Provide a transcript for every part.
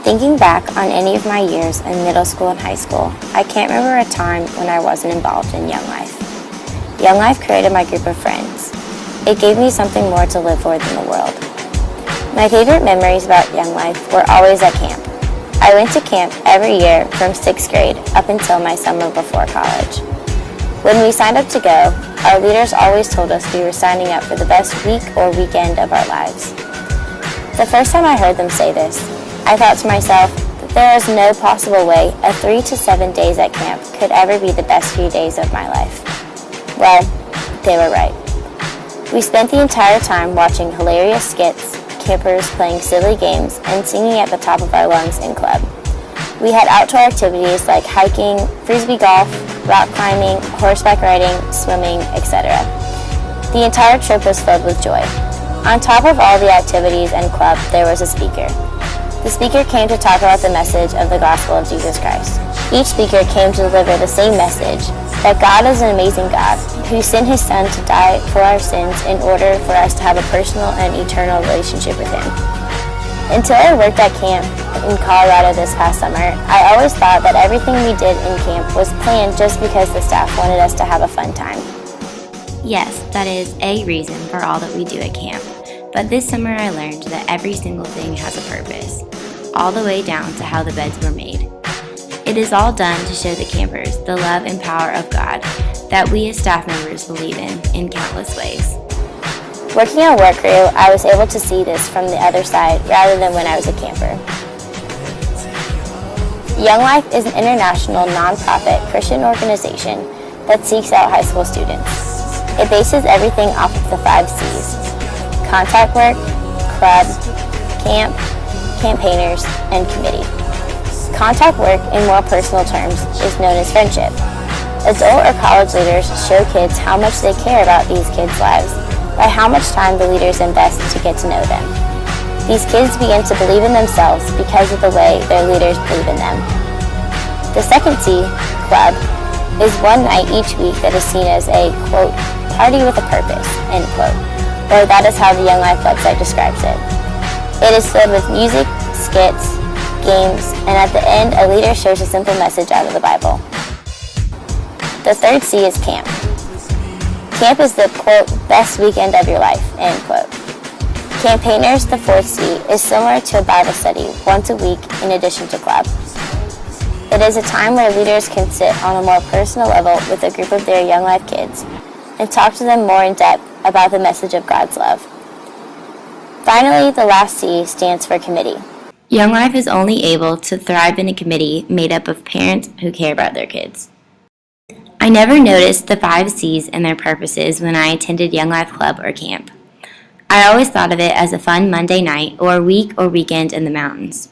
Thinking back on any of my years in middle school and high school, I can't remember a time when I wasn't involved in Young Life. Young Life created my group of friends. It gave me something more to live for than the world. My favorite memories about Young Life were always at camp. I went to camp every year from 6th grade up until my summer before college. When we signed up to go, our leaders always told us we were signing up for the best week or weekend of our lives. The first time I heard them say this, I thought to myself that there is no possible way 3 to 7 days at camp could ever be the best few days of my life. Well, they were right. We spent the entire time watching hilarious skits, campers playing silly games, and singing at the top of our lungs in club. We had outdoor activities like hiking, frisbee golf, rock climbing, horseback riding, swimming, etc. The entire trip was filled with joy. On top of all the activities and club, there was a speaker. The speaker came to talk about the message of the gospel of Jesus Christ. Each speaker came to deliver the same message, that God is an amazing God, who sent his Son to die for our sins in order for us to have a personal and eternal relationship with him. Until I worked at camp in Colorado this past summer, I always thought that everything we did in camp was planned just because the staff wanted us to have a fun time. Yes, that is a reason for all that we do at camp. But this summer I learned that every single thing has a purpose, all the way down to how the beds were made. It is all done to show the campers the love and power of God that we as staff members believe in countless ways. Working on work crew, I was able to see this from the other side rather than when I was a camper. Young Life is an international nonprofit Christian organization that seeks out high school students. It bases everything off of the 5 C's: contact work, club, camp, campaigners, and committee. Contact work, in more personal terms, is known as friendship. Adult or college leaders show kids how much they care about these kids' lives by how much time the leaders invest to get to know them. These kids begin to believe in themselves because of the way their leaders believe in them. The second C, club, is one night each week that is seen as a, quote, party with a purpose, end quote, or that is how the Young Life website describes it. It is filled with music, skits, games, and at the end, a leader shares a simple message out of the Bible. The third C is camp. Camp is the, quote, best weekend of your life, end quote. Campaigners, the fourth C, is similar to a Bible study once a week in addition to club. It is a time where leaders can sit on a more personal level with a group of their Young Life kids and talk to them more in depth about the message of God's love. Finally, the last C stands for committee. Young Life is only able to thrive in a committee made up of parents who care about their kids. I never noticed the 5 C's and their purposes when I attended Young Life Club or camp. I always thought of it as a fun Monday night or week or weekend in the mountains.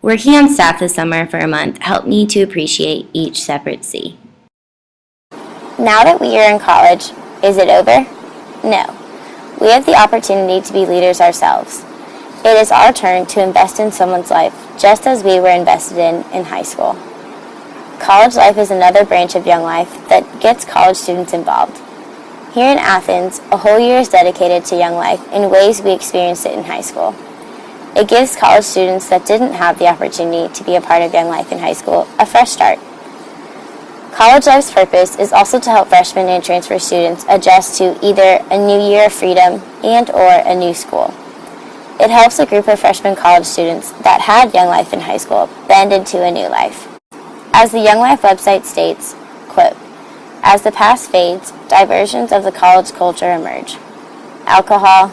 Working on staff this summer for a month helped me to appreciate each separate C. Now that we are in college, is it over? No. We have the opportunity to be leaders ourselves. It is our turn to invest in someone's life just as we were invested in high school. College life is another branch of Young Life that gets college students involved. Here in Athens, a whole year is dedicated to Young Life in ways we experienced it in high school. It gives college students that didn't have the opportunity to be a part of Young Life in high school a fresh start. College Life's purpose is also to help freshmen and transfer students adjust to either a new year of freedom and or a new school. It helps a group of freshman college students that had Young Life in high school bend into a new life. As the Young Life website states, quote, as the past fades, diversions of the college culture emerge. Alcohol,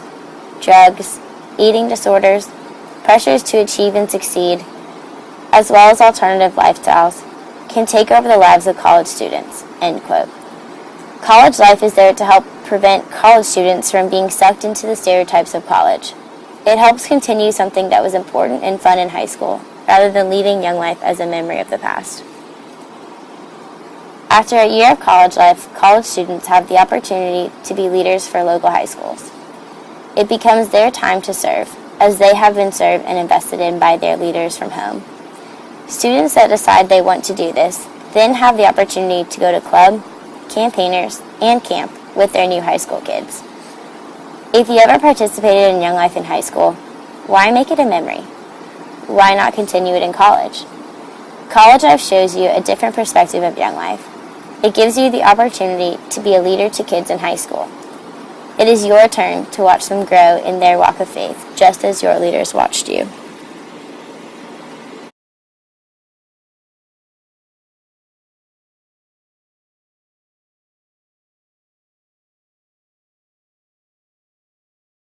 drugs, eating disorders, pressures to achieve and succeed, as well as alternative lifestyles, can take over the lives of college students, end quote. College Life is there to help prevent college students from being sucked into the stereotypes of college. It helps continue something that was important and fun in high school, rather than leaving Young Life as a memory of the past. After a year of college life, college students have the opportunity to be leaders for local high schools. It becomes their time to serve, as they have been served and invested in by their leaders from home. Students that decide they want to do this then have the opportunity to go to club, campaigners, and camp with their new high school kids. If you ever participated in Young Life in high school, why make it a memory? why not continue it in college? College life shows you a different perspective of Young Life. It gives you the opportunity to be a leader to kids in high school. It is your turn to watch them grow in their walk of faith, just as your leaders watched you.